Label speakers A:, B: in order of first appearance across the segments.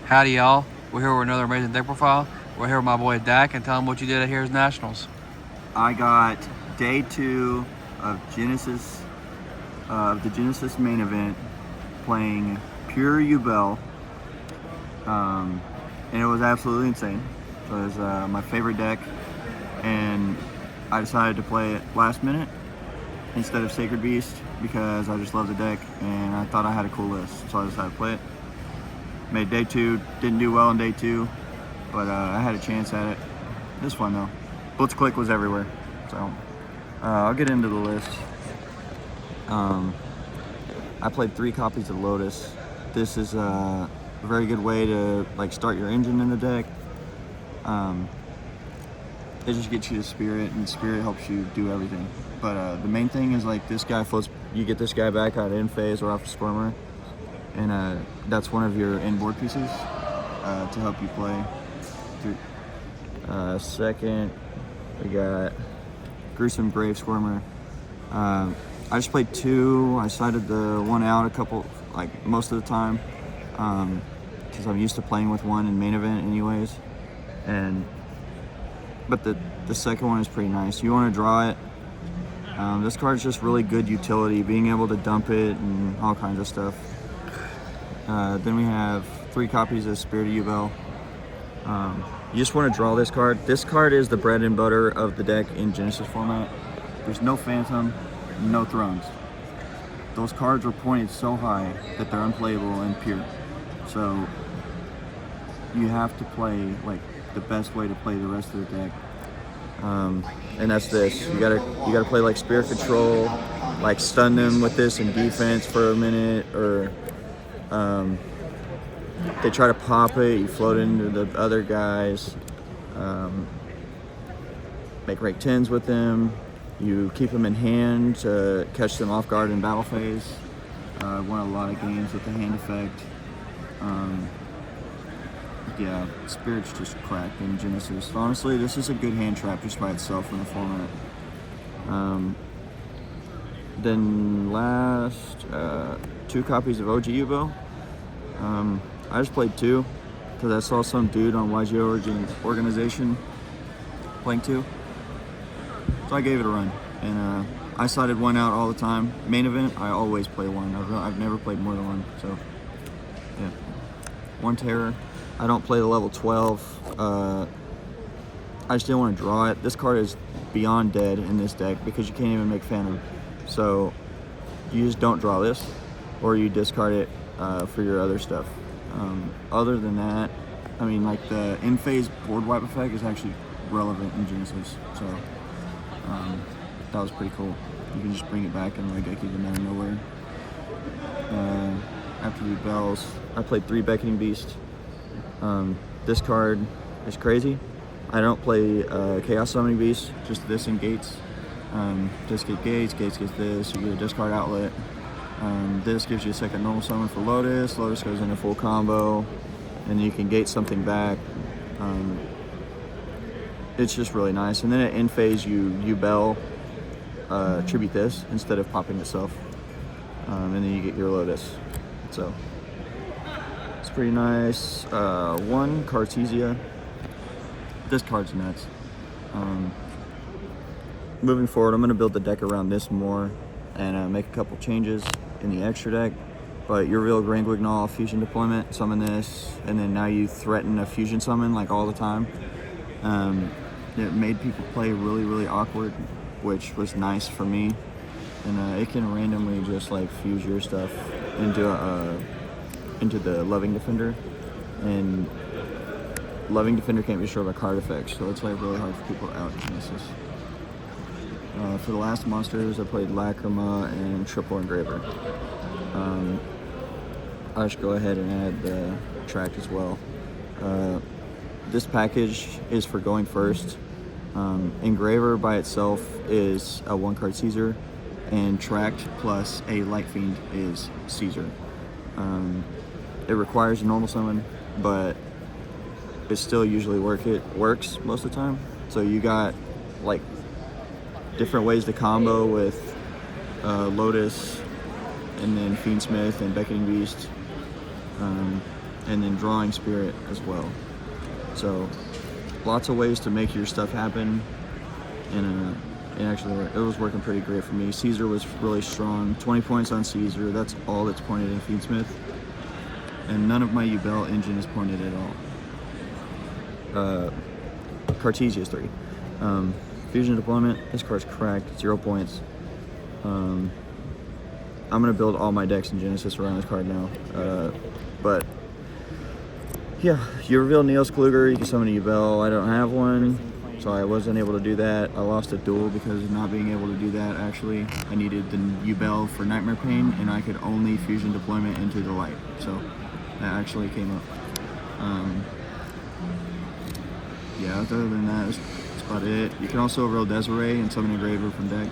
A: Howdy, y'all. We're here with another amazing deck profile. We're here with my boy Dakota, and tell him what you did at here's Nationals.
B: I got day 2 of Genesys, the Genesys main event, playing pure Yubel, and it was absolutely insane. It was my favorite deck, and I decided to play it last minute instead of Sacred Beast because I just love the deck and I thought I had a cool list, so I decided to play it. Made day 2, didn't do well in day 2, but I had a chance at it. It was fun though. Blitzclick was everywhere, so I'll get into the list. I played 3 copies of Lotus. This is a very good way to start your engine in the deck. It just gets you to Spirit, and Spirit helps you do everything. But the main thing is this guy floats. You get this guy back out of in phase or off the Squirmer, and that's one of your inboard pieces to help you play. Second, we got Gruesome Grave Squirmer. I just played 2. I sided the one out a couple, most of the time, because I'm used to playing with one in main event anyways. But the second one is pretty nice. You want to draw it. This card is just really good utility, being able to dump it and all kinds of stuff. Then we have 3 copies of Spirit of Yubel. You just want to draw this card. This card is the bread and butter of the deck in Genesys format. There's no Phantom, no Thrones. Those cards are pointed so high that they're unplayable and pure. So you have to play the best way to play the rest of the deck. And that's this. You gotta play Spirit Control, stun them with this in defense for a minute, or they try to pop it, you float into the other guys, make rake 10s with them, you keep them in hand to catch them off guard in battle phase. Won a lot of games with the hand effect. Yeah, Spirit's just cracked in Genesys. Honestly, this is a good hand trap just by itself in the format. Then last, 2 copies of OG Yubel. I just played 2 because I saw some dude on YG Organization playing 2. So I gave it a run, and I sided 1 out all the time. Main event, I always play 1. I've never played more than 1, so yeah. 1 Terror. I don't play the level 12. I just didn't want to draw it. This card is beyond dead in this deck because you can't even make Phantom. So you just don't draw this, or you discard it for your other stuff. Other than that, I mean, the in-phase board wipe effect is actually relevant in Genesys. So that was pretty cool. You can just bring it back and get them out of nowhere. After the bells, I played 3 Beckoning Beast. This card is crazy. I don't play Chaos Summoning Beast, just this and Gates. Just get Gates gets this, you get a discard outlet. This gives you a second normal summon for Lotus. Lotus goes into full combo, and you can gate something back. It's just really nice. And then at end phase, you Yubel tribute this instead of popping itself, and then you get your Lotus. So it's pretty nice. 1 Cartesia. This card's nuts. Moving forward, I'm going to build the deck around this more and make a couple changes in the extra deck. But your real Grand Guignol fusion deployment, summon this, and then now you threaten a fusion summon all the time. It made people play really, really awkward, which was nice for me. And it can randomly just fuse your stuff into the Loving Defender, and Loving Defender can't be destroyed by card effects, so it's really hard for people out in Genesys. For the last monsters, I played Lacrima and Triple Engraver. I should go ahead and add the track as well. This package is for going first. Engraver by itself is a 1-card Caesar, and Tracked plus a Light Fiend is Caesar. It requires a normal summon, but it still usually works most of the time. So you got different ways to combo with Lotus, and then Fiendsmith and Beckoning Beast. and then drawing spirit as well. So lots of ways to make your stuff happen, and actually it was working pretty great for me. Caesar was really strong, 20 points on Caesar. That's all that's pointed in Feedsmith, and none of my Yubel engine is pointed at all. Cartesia is 3. Fusion deployment, this card's cracked, 0 points. I'm gonna build all my decks in Genesys around this card now. But yeah, you reveal Niels Kluger, you can summon a Yubel. I don't have one, so I wasn't able to do that. I lost a duel because of not being able to do that, actually. I needed the Yubel for Nightmare Pain, and I could only fusion deployment into the light. So that actually came up. Yeah, other than that, that's about it. You can also roll Desiree and summon Engraver from deck.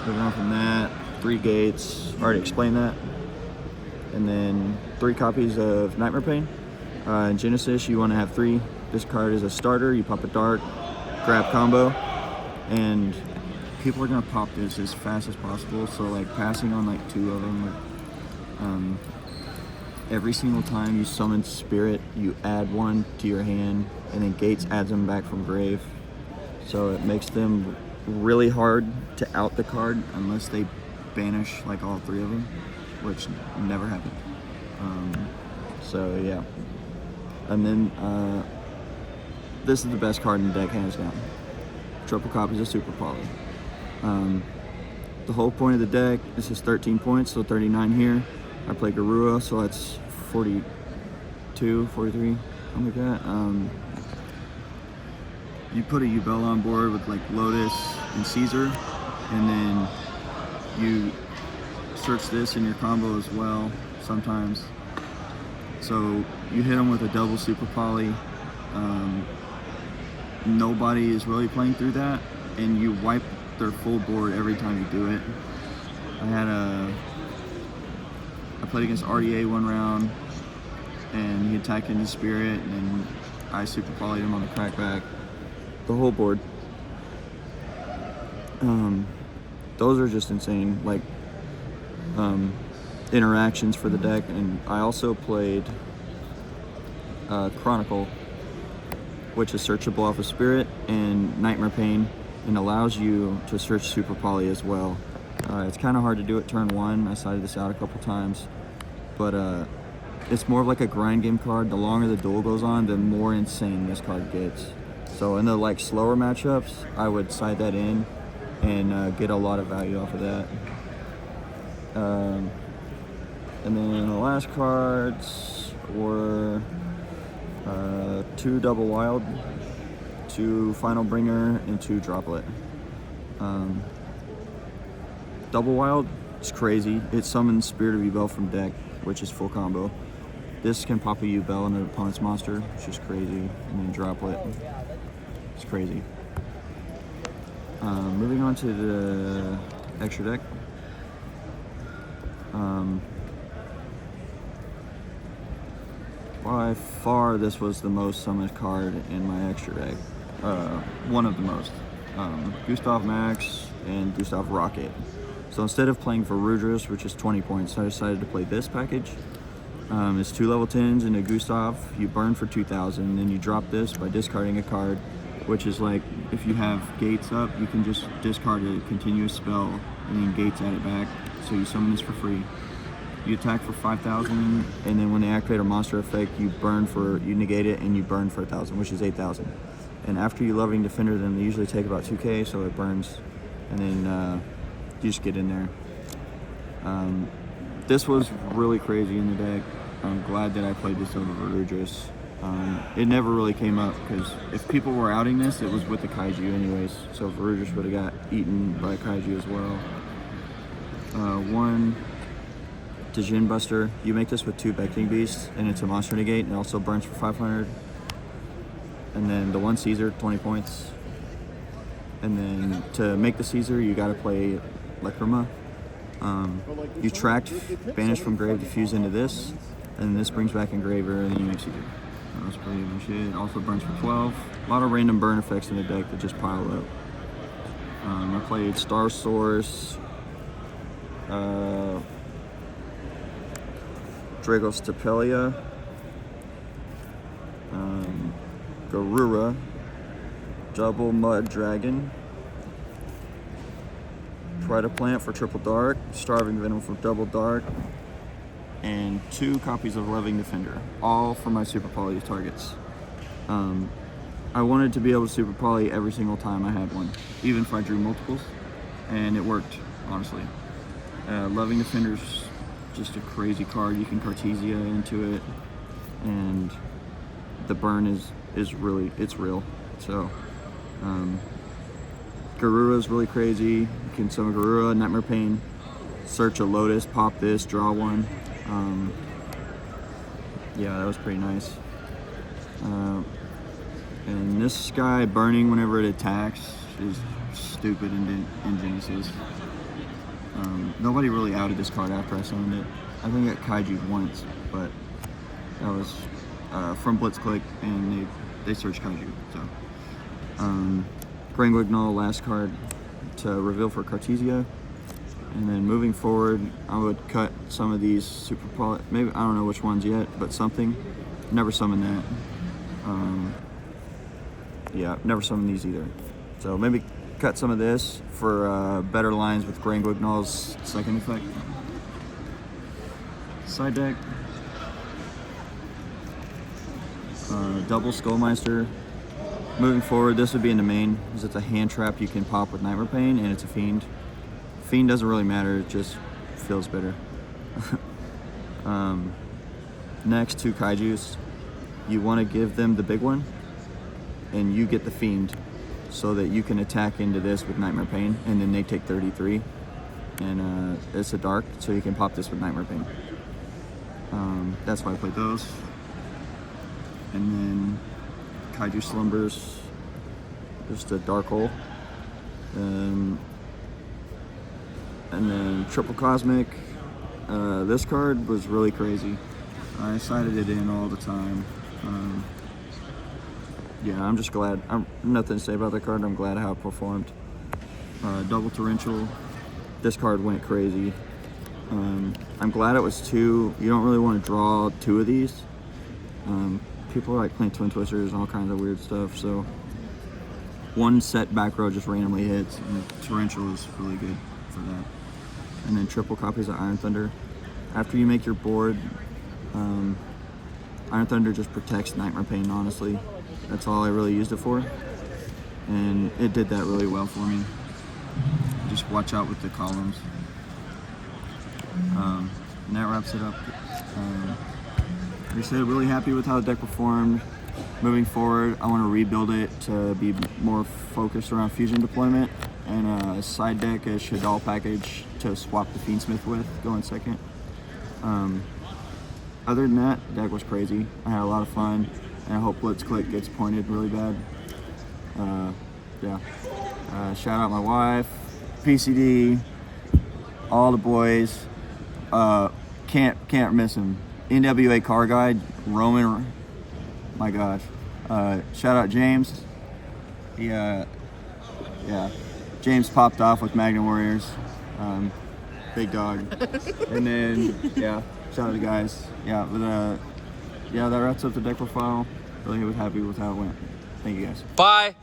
B: Moving on from that, 3 gates, already explained that. And then 3 copies of Nightmare Pain. In Genesys, you want to have 3. This card is a starter. You pop a Dark, grab combo, and people are gonna pop this as fast as possible. So like passing on like 2 of them. Every single time you summon Spirit, you add 1 to your hand, and then Gates adds them back from grave. So it makes them really hard to out the card unless they banish like all 3 of them, which never happened. So yeah. And then this is the best card in the deck, hands down. Triple copies of Super Poly. The whole point of the deck, this is 13 points, so 39 here. I play Garua, so that's 42, 43, something like that. You put a Yubel on board with like Lotus and Caesar, and then you search this in your combo as well sometimes. So you hit them with a double Super Poly. Nobody is really playing through that, and you wipe their full board every time you do it. I played against RDA 1 round, and he attacked into Spirit, and then I Super Poly'd him on the crackback. The whole board. Those are just insane, like interactions for the deck. And I also played Chronicle, which is searchable off of Spirit and Nightmare Pain, and allows you to search Super Poly as well. It's kind of hard to do it turn 1. I sided this out a couple times, but it's more of like a grind game card. The longer the duel goes on, the more insane this card gets. So in the like slower matchups, I would side that in and get a lot of value off of that. And then the last cards were 2 Double Wild, 2 Final Bringer, and 2 Droplet. Double Wild is crazy. It summons Spirit of Yubel from deck, which is full combo. This can pop a Yubel on an opponent's monster, which is crazy. And then Droplet. It's crazy. Moving on to the extra deck. By far, this was the most summoned card in my extra deck. One of the most. Gustav Max and Gustav Rocket. So instead of playing Varudras, which is 20 points, I decided to play this package. It's 2 level 10s and a Gustav. You burn for 2,000, and then you drop this by discarding a card, which is like, if you have Gates up, you can just discard a continuous spell and then Gates add it back. So you summon this for free. You attack for 5,000, and then when they activate a monster effect, you negate it and you burn for 1,000, which is 8,000. And after you Loving Defender them, they usually take about 2k, so it burns, and then you just get in there. This was really crazy in the deck. I'm glad that I played this over Varudras. It never really came up, because if people were outing this, it was with the Kaiju anyways, so Varudras would have got eaten by Kaiju as well. 1 Djinn Buster. You make this with 2 Beckoning Beasts, and it's a monster negate, and it also burns for 500. And then the 1 Caesar, 20 points. And then to make the Caesar, you gotta play Lacrima. You tracked Banish from Grave to fuse into this, and this brings back Engraver, and then you make Caesar. That's pretty much it. It also burns for 12. A lot of random burn effects in the deck that just pile up. I played Star Source, Dragostapelia, Garura, Double Mud Dragon, Predaplant for Triple Dark, Starving Venom for Double Dark, and 2 copies of Loving Defender, all for my Super Poly targets. I wanted to be able to Super Poly every single time I had one, even if I drew multiples, and it worked, honestly. Loving Defender's just a crazy card. You can Cartesia into it, and the burn is really, it's real. So, Garura is really crazy. You can summon Garura, Nightmare Pain, search a Lotus, pop this, draw one. Yeah, that was pretty nice. And this guy burning whenever it attacks is stupid in Genesys. Nobody really outed this card after I summoned it. I think it Kaiju once, but that was from Blitzclick, and they searched Kaiju. So, Grand Guignol, last card to reveal for Cartesia. And then moving forward, I would cut some of these Super Poly, maybe, I don't know which ones yet, but something. Never summoned that. Yeah, never summoned these either. So maybe cut some of this for better lines with Grand Guignol's second effect. Side deck. Double Skullmeister. Moving forward, this would be in the main, because it's a hand trap you can pop with Nightmare Pain, and it's a Fiend. Fiend doesn't really matter, it just feels better. Next, 2 Kaijus. You want to give them the big one, and you get the Fiend, so that you can attack into this with Nightmare Pain, and then they take 33. And it's a dark, so you can pop this with Nightmare Pain. That's why I played those. And then Kaiju Slumbers, just a dark hole. And then Triple Cosmic. This card was really crazy. I sided it in all the time. Yeah, I'm just glad. I'm nothing to say about that card. I'm glad how it performed. Double Torrential. This card went crazy. I'm glad it was 2. You don't really want to draw 2 of these. People like playing Twin Twisters and all kinds of weird stuff. So 1 set back row just randomly hits, and Torrential is really good for that. And then triple copies of Iron Thunder. After you make your board, Iron Thunder just protects Nightmare Pain, honestly. That's all I really used it for. And it did that really well for me. Just watch out with the columns. And that wraps it up. Like I said, really happy with how the deck performed. Moving forward, I want to rebuild it to be more focused around fusion deployment, and a side deck, a Shadal package to swap the Fiendsmith with, going second. Other than that, the deck was crazy. I had a lot of fun, and I hope Blitzclick gets pointed really bad. Yeah. Shout out my wife, PCD, all the boys. Can't miss him. NWA Car Guide, Roman. My gosh. Shout out James. Yeah. James popped off with Magnum Warriors. Big dog. And then, yeah, shout out to guys. Yeah, but yeah, that wraps up the deck profile. Really happy with how it went. Thank you guys.
A: Bye.